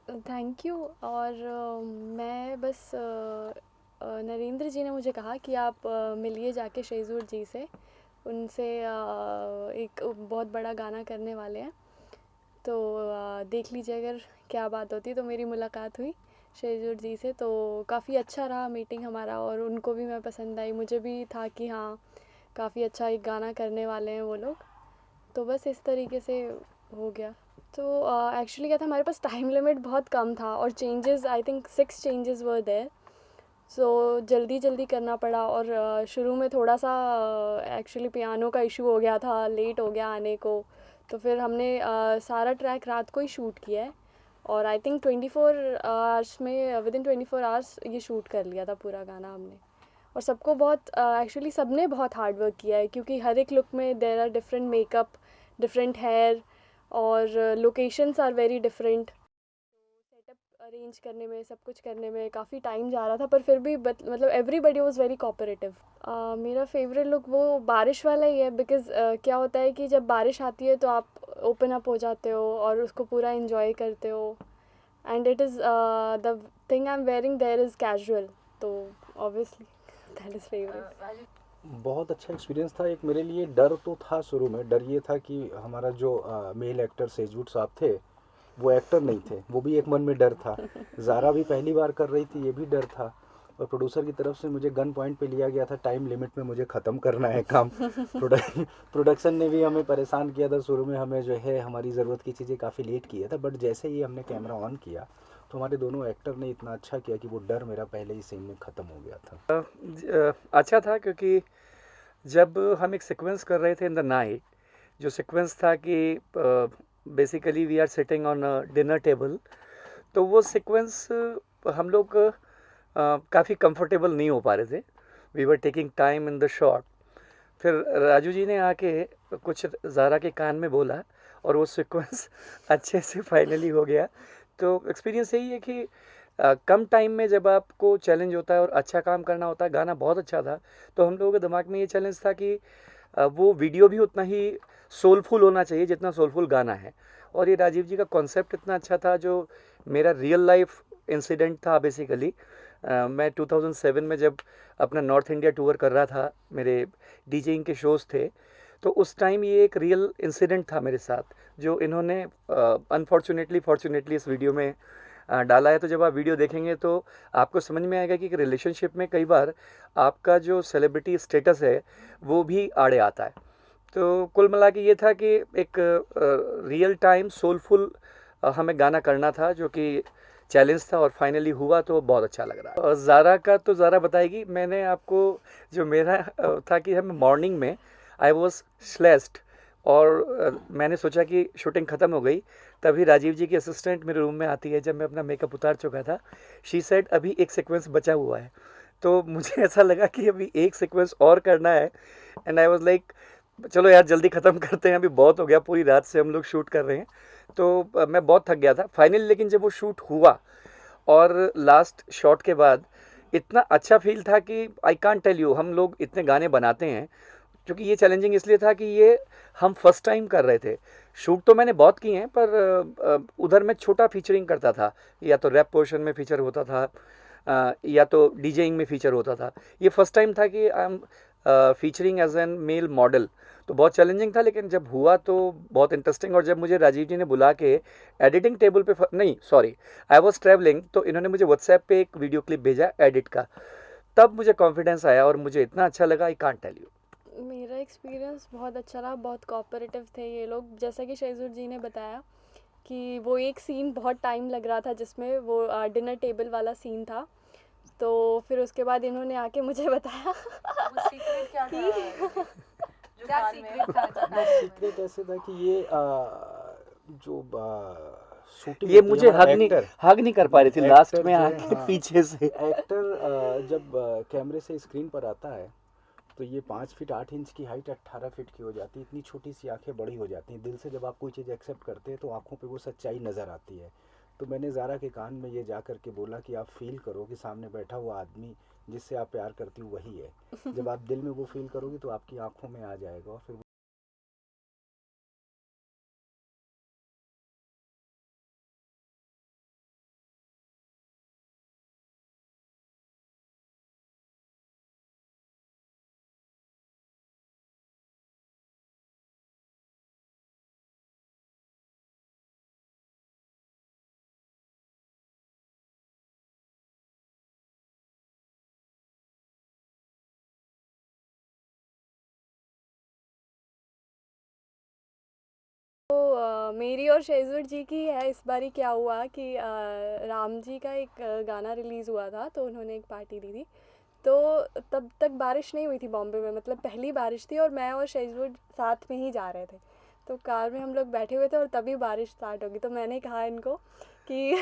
Thank you. और मैं बस नरेंद्र जी ने मुझे कहा कि आप मिलिए जाके शेज़ुर जी से, उनसे एक बहुत बड़ा गाना करने वाले हैं, तो देख लीजिए अगर क्या बात होती। तो मेरी मुलाकात हुई शेज़ुर जी से, तो काफ़ी अच्छा रहा मीटिंग हमारा, और उनको भी मैं पसंद आई, मुझे भी था कि हाँ काफ़ी अच्छा एक गाना करने वाले हैं वो लोग। तो बस इस तरीके से हो गया। तो एक्चुअली क्या था, हमारे पास टाइम लिमिट बहुत कम था, और changes I think 6 changes were there. So जल्दी जल्दी करना पड़ा, और शुरू में थोड़ा सा एक्चुअली पियानो का इशू हो गया था, लेट हो गया आने को। तो फिर हमने सारा ट्रैक रात को ही शूट किया है, और आई थिंक 24 आवर्स में, विद इन 24 आवर्स ये शूट कर लिया था पूरा गाना हमने। और सबको बहुत एक्चुअली सबने बहुत हार्ड वर्क किया है, क्योंकि हर एक लुक में there are different makeup, different hair, और locations are very different. Setup arrange करने में, सब कुछ करने में काफ़ी टाइम जा रहा था, पर फिर भी मतलब एवरीबडी वॉज वेरी कोऑपरेटिव। मेरा फेवरेट लुक वो बारिश वाला ही है, बिकॉज़ क्या होता है कि जब बारिश आती है तो आप ओपन अप हो जाते हो और उसको पूरा इंजॉय करते हो, and it is the thing I am wearing there is casual, तो ऑब्वियसली दैट इज़ फेवरेट। बहुत अच्छा एक्सपीरियंस था। एक मेरे लिए डर तो था, शुरू में डर ये था कि हमारा जो मेल एक्टर सेजवुड साहब थे, वो एक्टर नहीं थे, वो भी एक मन में डर था। ज़ारा भी पहली बार कर रही थी, ये भी डर था। और प्रोड्यूसर की तरफ से मुझे गन पॉइंट पे लिया गया था, टाइम लिमिट में मुझे ख़त्म करना है काम। प्रोडक्शन ने भी हमें परेशान किया था शुरू में, हमें जो है हमारी ज़रूरत की चीज़ें काफ़ी लेट किया था, बट जैसे ही हमने कैमरा ऑन किया तो हमारे दोनों एक्टर ने इतना अच्छा किया कि वो डर मेरा पहले ही सीन में ख़त्म हो गया था। अच्छा था, क्योंकि जब हम एक सीक्वेंस कर रहे थे इन द नाइट, जो सीक्वेंस था कि basically we are sitting on a dinner table, तो वो सीक्वेंस हम लोग काफ़ी कंफर्टेबल नहीं हो पा रहे थे। We were taking time in the shot. फिर राजू जी ने आके कुछ ज़ारा के कान में बोला, और वो सीक्वेंस अच्छे से फाइनली हो गया। तो एक्सपीरियंस यही है कि कम टाइम में जब आपको चैलेंज होता है और अच्छा काम करना होता है, गाना बहुत अच्छा था, तो हम लोगों के दिमाग में ये चैलेंज था कि वो वीडियो भी उतना ही सोलफुल होना चाहिए जितना सोलफुल गाना है। और ये राजीव जी का कॉन्सेप्ट इतना अच्छा था, जो मेरा रियल लाइफ इंसिडेंट था बेसिकली। मैं 2007 में जब अपना नॉर्थ इंडिया टूर कर रहा था, मेरे डीजेइंग के शोज़ थे, तो उस टाइम ये एक रियल इंसिडेंट था मेरे साथ, जो इन्होंने अनफॉर्चुनेटली फॉर्चुनेटली इस वीडियो में डाला है। तो जब आप वीडियो देखेंगे तो आपको समझ में आएगा कि एक रिलेशनशिप में कई बार आपका जो सेलिब्रिटी स्टेटस है वो भी आड़े आता है। तो कुल मिला के ये था कि एक रियल टाइम सोलफुल हमें गाना करना था, जो कि चैलेंज था, और फाइनली हुआ तो बहुत अच्छा लग रहा है। और ज़ारा का तो ज़ारा बताएगी। मैंने आपको जो मेरा था कि हम मॉर्निंग में आई वॉज स्लेस्ड, और मैंने सोचा कि शूटिंग ख़त्म हो गई, तभी राजीव जी की असिस्टेंट मेरे रूम में आती है जब मैं अपना मेकअप उतार चुका था। शी सेड अभी एक सीक्वेंस बचा हुआ है। तो मुझे ऐसा लगा कि अभी एक सीक्वेंस और करना है, एंड आई वाज लाइक चलो यार जल्दी ख़त्म करते हैं, अभी बहुत हो गया, पूरी रात से हम लोग शूट कर रहे हैं। तो मैं बहुत थक गया था फाइनली, लेकिन जब वो शूट हुआ और लास्ट शॉट के बाद इतना अच्छा फील था कि आई कांट टेल यू। हम लोग इतने गाने बनाते हैं, क्योंकि ये चैलेंजिंग इसलिए था कि ये हम फर्स्ट टाइम कर रहे थे। शूट तो मैंने बहुत किए हैं, पर उधर मैं छोटा फीचरिंग करता था, या तो रैप पोर्शन में फीचर होता था, या तो डीजेइंग में फीचर होता था। ये फर्स्ट टाइम था कि I am featuring as an male model. तो बहुत चैलेंजिंग था, लेकिन जब हुआ तो बहुत इंटरेस्टिंग। और जब मुझे राजीव जी ने बुला के एडिटिंग टेबल पे नहीं सॉरी, आई वॉज ट्रैवलिंग, तो इन्होंने मुझे व्हाट्सएप पे एक वीडियो क्लिप भेजा एडिट का, तब मुझे कॉन्फिडेंस आया और मुझे इतना अच्छा लगा, आई कांट टेल यू। मेरा एक्सपीरियंस बहुत अच्छा रहा, बहुत कोऑपरेटिव थे ये लोग, जैसा कि शेज़ुर जी ने बताया कि वो एक सीन बहुत टाइम लग रहा था, जिसमें वो डिनर टेबल वाला सीन था। तो फिर उसके बाद इन्होंने आके मुझे बताया वो सीक्रेट क्या था कि जो क्या कान में सीक्रेट था जो बस कान में सीक्रेट ऐसे था कि ये जो शूटिंग ये होती है, मुझे हमारा एक्टर हग नहीं कर पा रही थी लास्ट एक्टर में जो है, आके हाँ, पीछे से। एक्टर जब कैमरे से स्क्रीन पर आता है तो ये 5 फीट 8 इंच की हाइट 18 फीट की हो जाती है, इतनी छोटी सी आंखें बड़ी हो जाती हैं। दिल से जब आप कोई चीज़ एक्सेप्ट करते हैं तो आंखों पे वो सच्चाई नज़र आती है। तो मैंने ज़ारा के कान में ये जा कर के बोला कि आप फील करो कि सामने बैठा हुआ आदमी जिससे आप प्यार करती हो वही है। जब आप दिल में वो फील करोगी तो आपकी आंखों में आ जाएगा, और फिर तो मेरी और शेजूर जी की है इस बारी। क्या हुआ कि राम जी का एक गाना रिलीज़ हुआ था, तो उन्होंने एक पार्टी दी थी। तो तब तक बारिश नहीं हुई थी बॉम्बे में, मतलब पहली बारिश थी, और मैं और शेजूर साथ में ही जा रहे थे। तो कार में हम लोग बैठे हुए थे और तभी बारिश स्टार्ट होगी। तो मैंने कहा इनको कि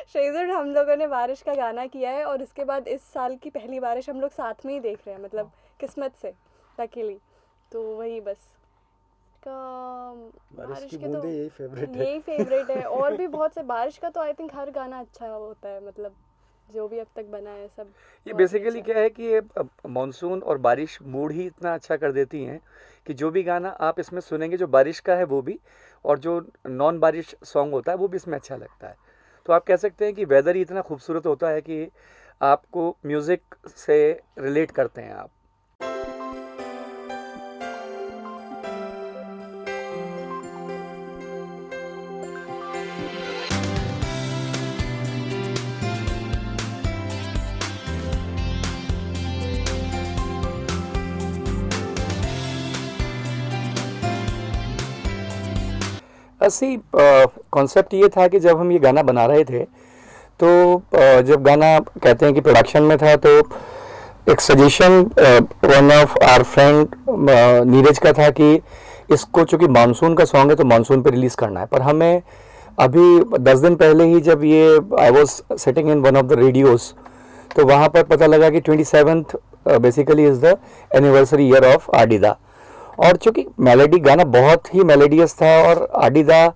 शेजूर, हम लोगों ने बारिश का गाना किया है और इसके बाद इस साल की पहली बारिश हम लोग साथ में ही देख रहे हैं, मतलब किस्मत से, लकीली। तो वही बस का बारिश की के बूंदें यही फेवरेट है। यही फेवरेट है। और भी बहुत से बारिश का तो आई थिंक हर गाना अच्छा होता है, मतलब जो भी अब तक बना है सब ये बहुत बेसिकली अच्छा। क्या है कि ये मानसून और बारिश मूड ही इतना अच्छा कर देती हैं कि जो भी गाना आप इसमें सुनेंगे, जो बारिश का है वो भी, और जो नॉन बारिश सॉन्ग होता है वो भी इसमें अच्छा लगता है। तो आप कह सकते हैं कि वेदर ही इतना खूबसूरत होता है कि आपको म्यूज़िक से रिलेट करते हैं आप। असली कॉन्सेप्ट ये था कि जब हम ये गाना बना रहे थे तो जब गाना कहते हैं कि प्रोडक्शन में था, तो एक suggestion one of our friend Neeraj का था कि इसको, चूँकि मानसून का सॉन्ग है तो मानसून पे रिलीज़ करना है। पर हमें अभी 10 दिन पहले ही जब ये I was sitting in one of the radios, तो वहाँ पर पता लगा कि 27th basically is the anniversary year of Adidas. और चूँकि मेलोडी, गाना बहुत ही मेलोडियस था, और आडिदा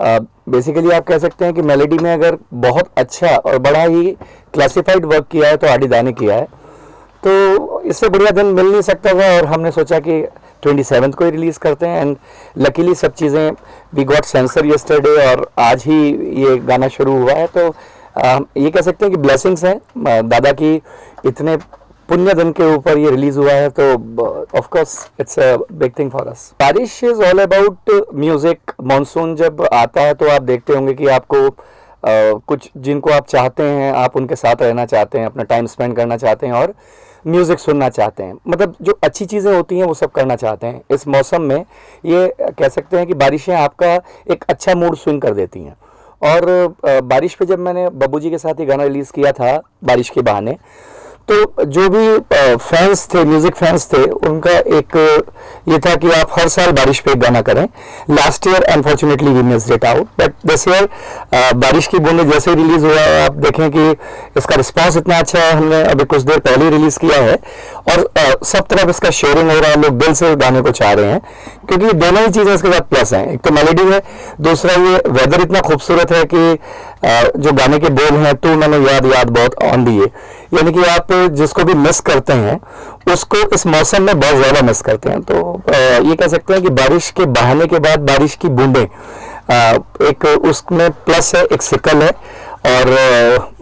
बेसिकली आप कह सकते हैं कि मेलोडी में अगर बहुत अच्छा और बड़ा ही क्लासिफाइड वर्क किया है तो आडिदा ने किया है। तो इससे बढ़िया दिन मिल नहीं सकता था, और हमने सोचा कि 27th को ही रिलीज़ करते हैं। एंड लकीली सब चीज़ें वी गॉट सेंसर यस्टरडे, और आज ही ये गाना शुरू हुआ है। तो ये कह सकते हैं कि ब्लेसिंग्स हैं दादा की, इतने पुण्य दिन के ऊपर ये रिलीज हुआ है, तो of course it's a big thing for us. Barish is all about music. Monsoon जब आता है तो आप देखते होंगे कि आपको कुछ जिनको आप चाहते हैं, आप उनके साथ रहना चाहते हैं, अपना टाइम स्पेंड करना चाहते हैं और म्यूज़िक सुनना चाहते हैं, मतलब जो अच्छी चीज़ें होती हैं वो सब करना चाहते हैं। इस मौसम में ये कह सकते हैं कि बारिशें आपका एक अच्छा मूड स्विंग कर देती हैं। और बारिश पे जब मैंने बब्बू जी के साथ ये गाना रिलीज़ किया था बारिश के बहाने, तो जो भी फैंस थे, म्यूज़िक फैंस थे, उनका एक ये था कि आप हर साल बारिश पे एक गाना करें। Last year unfortunately we missed it out, but this year बारिश की बूंदें जैसे ही रिलीज़ हुआ है, आप देखें कि इसका रिस्पांस इतना अच्छा है। हमने अभी कुछ देर पहले रिलीज़ किया है और सब तरफ इसका शेयरिंग हो रहा है, लोग दिल से गाने को चाह रहे हैं, क्योंकि दोनों ही चीज़ें इसके साथ प्लस हैं। एक तो मेलोडी है, दूसरा ये वेदर इतना खूबसूरत है कि जो गाने के बोल हैं, तू मैंने याद याद बहुत ऑन दिए, यानी कि आप जिसको भी मिस करते हैं उसको इस मौसम में बहुत ज़्यादा मिस करते हैं। तो ये कह सकते हैं कि बारिश के बहाने के बाद बारिश की बूंदें एक उसमें प्लस है, एक सिकल है। और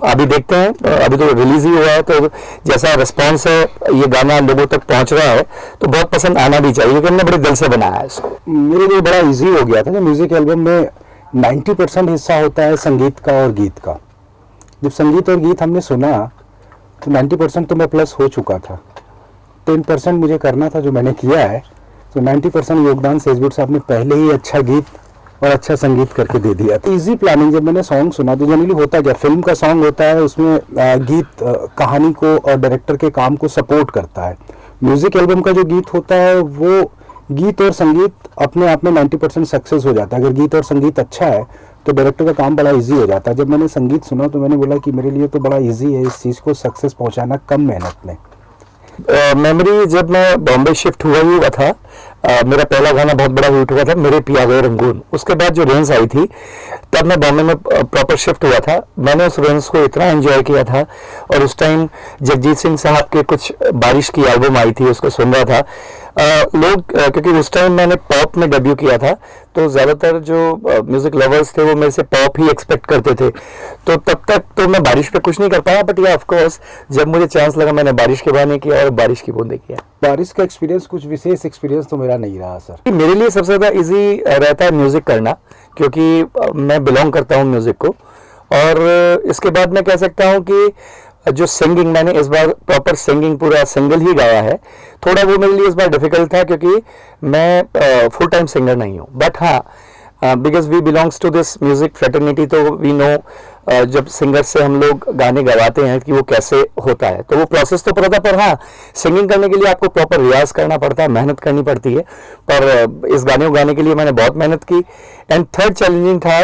अभी देखते हैं, अभी तो रिलीज़ ही हुआ है, तो जैसा रिस्पांस है, ये गाना लोगों तक पहुंच रहा है, तो बहुत पसंद आना भी चाहिए, क्योंकि हमने बड़े दिल से बनाया है इसको। मेरे लिए बड़ा इजी हो गया था कि म्यूज़िक एल्बम में 90% हिस्सा होता है संगीत का और गीत का। जब संगीत और गीत हमने सुना तो 90% तो मैं प्लस हो चुका था, 10% मुझे करना था जो मैंने किया है। तो 90% योगदान सेजबुट साहब ने पहले ही अच्छा गीत और अच्छा संगीत करके दे दिया। तो ईजी प्लानिंग, जब मैंने सॉन्ग सुना तो जनरली होता क्या, फिल्म का सॉन्ग होता है, उसमें गीत कहानी को और डायरेक्टर के काम को सपोर्ट करता है। म्यूज़िक एल्बम का जो गीत होता है वो गीत और संगीत अपने आप में 90% सक्सेस हो जाता है। अगर गीत और संगीत अच्छा है तो डायरेक्टर का काम बड़ा इजी हो जाता है। जब मैंने संगीत सुना तो मैंने बोला कि मेरे लिए तो बड़ा इजी है इस चीज़ को सक्सेस पहुंचाना कम मेहनत में। मेमोरी, जब मैं बॉम्बे शिफ्ट हुआ था, मेरा पहला गाना बहुत बड़ा हिट हुआ था, मेरे पिया गए रंगून। उसके बाद जो रेंज आई थी, तब मैं बॉम्बे में प्रॉपर शिफ्ट हुआ था। मैंने उस रेंज को इतना एंजॉय किया था, और उस टाइम जगजीत सिंह साहब के कुछ बारिश की एल्बम आई थी, उसको सुन रहा था। लोग, क्योंकि उस टाइम मैंने पॉप में डेब्यू किया था, तो ज़्यादातर जो म्यूज़िक लवर्स थे वो मेरे से पॉप ही एक्सपेक्ट करते थे। तो तब तक तो मैं बारिश पे कुछ नहीं कर पाया, बट या ऑफ कोर्स जब मुझे चांस लगा, मैंने बारिश के बहाने किया और बारिश की बूंदें किया। बारिश का एक्सपीरियंस कुछ विशेष एक्सपीरियंस तो मेरा नहीं रहा सर। मेरे लिए सबसे ज़्यादा इजी रहता है म्यूज़िक करना, क्योंकि मैं बिलोंग करता हूँ म्यूज़िक को। और इसके बाद मैं कह सकता हूँ कि जो सिंगिंग मैंने इस बार प्रॉपर सिंगिंग पूरा सिंगल ही गाया है, थोड़ा वो मेरे लिए इस बार डिफ़िकल्ट था क्योंकि मैं फुल टाइम सिंगर नहीं हूँ, बट हाँ because we belongs to this music fraternity, तो वी नो जब सिंगर से हम लोग गाने गवाते हैं कि वो कैसे होता है, तो वो प्रोसेस तो पता था। पर हाँ, सिंगिंग करने के लिए आपको प्रॉपर रियाज करना पड़ता है, मेहनत करनी पड़ती है। पर इस गाने को गाने के लिए मैंने बहुत मेहनत की। एंड थर्ड चैलेंजिंग था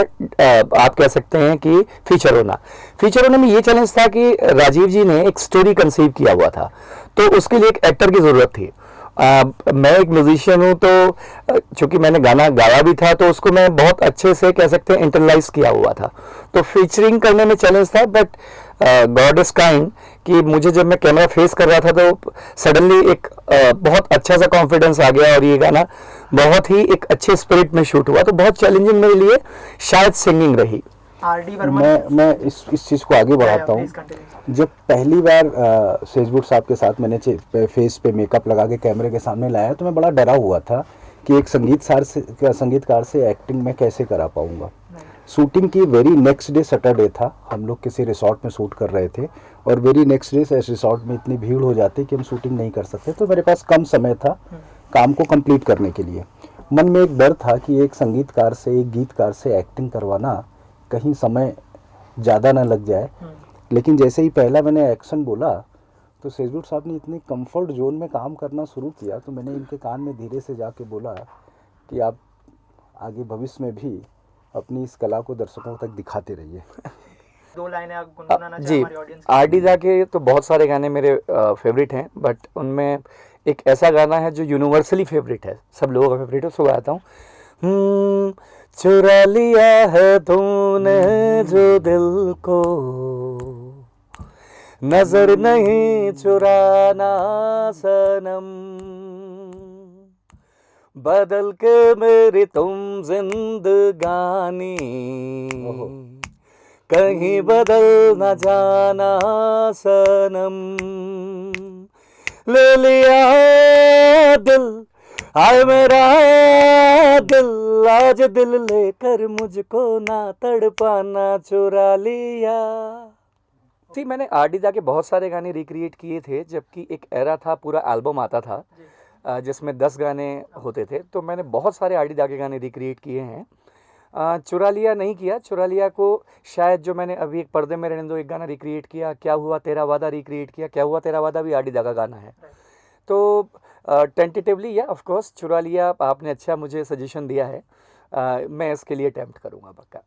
आप कह सकते हैं कि फीचर होना। फीचर होने में ये चैलेंज था कि राजीव जी ने एक स्टोरी कंसीव किया हुआ था, तो उसके लिए एक एक्टर की ज़रूरत थी। मैं एक म्यूजिशियन हूँ, तो चूंकि मैंने गाना गाया भी था तो उसको मैं बहुत अच्छे से कह सकते हैं इंटरलाइज किया हुआ था, तो फीचरिंग करने में चैलेंज था। बट गॉड इज काइंड कि मुझे जब मैं कैमरा फेस कर रहा था तो सडनली एक बहुत अच्छा सा कॉन्फिडेंस आ गया और ये गाना बहुत ही एक अच्छे स्पिरिट में शूट हुआ। तो बहुत चैलेंजिंग मेरे लिए शायद सिंगिंग रही। आर.डी. वर्मा मैं इस चीज़ को आगे बढ़ाता हूँ। Please continue. जब पहली बार सेजवुड साहब के साथ मैंने फेस पे मेकअप लगा के कैमरे के सामने लाया, तो मैं बड़ा डरा हुआ था कि एक संगीतकार से एक्टिंग में कैसे करा पाऊँगा। शूटिंग की वेरी नेक्स्ट डे सैटरडे था, हम लोग किसी रिसोर्ट में शूट कर रहे थे और वेरी नेक्स्ट डे से रिसोर्ट में इतनी भीड़ हो जाती कि हम शूटिंग नहीं कर सकते, तो मेरे पास कम समय था काम को कंप्लीट करने के लिए। मन में एक डर था कि एक संगीतकार से, एक गीतकार से एक्टिंग करवाना कहीं समय ज़्यादा ना लग जाए। लेकिन जैसे ही पहला मैंने एक्शन बोला तो सेजवुड साहब ने इतनी कंफर्ट जोन में काम करना शुरू किया, तो मैंने इनके कान में धीरे से जाके बोला कि आप आगे भविष्य में भी अपनी इस कला को दर्शकों तक दिखाते रहिए। 2 लाइनें आप गुनगुनाना चाहें जी, हमारे ऑडियंस आर.डी. दा के तो बहुत सारे गाने मेरे फेवरेट हैं, बट उनमें एक ऐसा गाना है जो यूनिवर्सली फेवरेट है, सब लोगों का फेवरेट है, उसको गाता हूँ। चुरा लिया है तूने जो दिल को, नजर नहीं चुराना सनम, बदल के मेरी तुम जिंदगानी, कहीं बदल न जाना सनम। ले लिया दिल, आए मेरा दिल, आज दिल लेकर मुझको ना तड़पाना, चुरा लिया। जी, मैंने आर.डी. दा के बहुत सारे गाने रिक्रिएट किए थे, जबकि एक एरा था, पूरा एल्बम आता था जिसमें 10 गाने होते थे, तो मैंने बहुत सारे आर.डी. दा के गाने रिक्रिएट किए हैं। चुरा लिया नहीं किया। चुरा लिया को शायद जो मैंने अभी एक पर्दे में रहने दो एक गाना रिक्रिएट किया, क्या हुआ तेरा वादा रिक्रिएट किया, क्या हुआ तेरा वादा भी आर.डी. दा का गाना है। तो टेंटेटिवली या ऑफ कोर्स चुरा लिया आपने अच्छा मुझे सजेशन दिया है, मैं इसके लिए अटेम्प्ट करूँगा पक्का।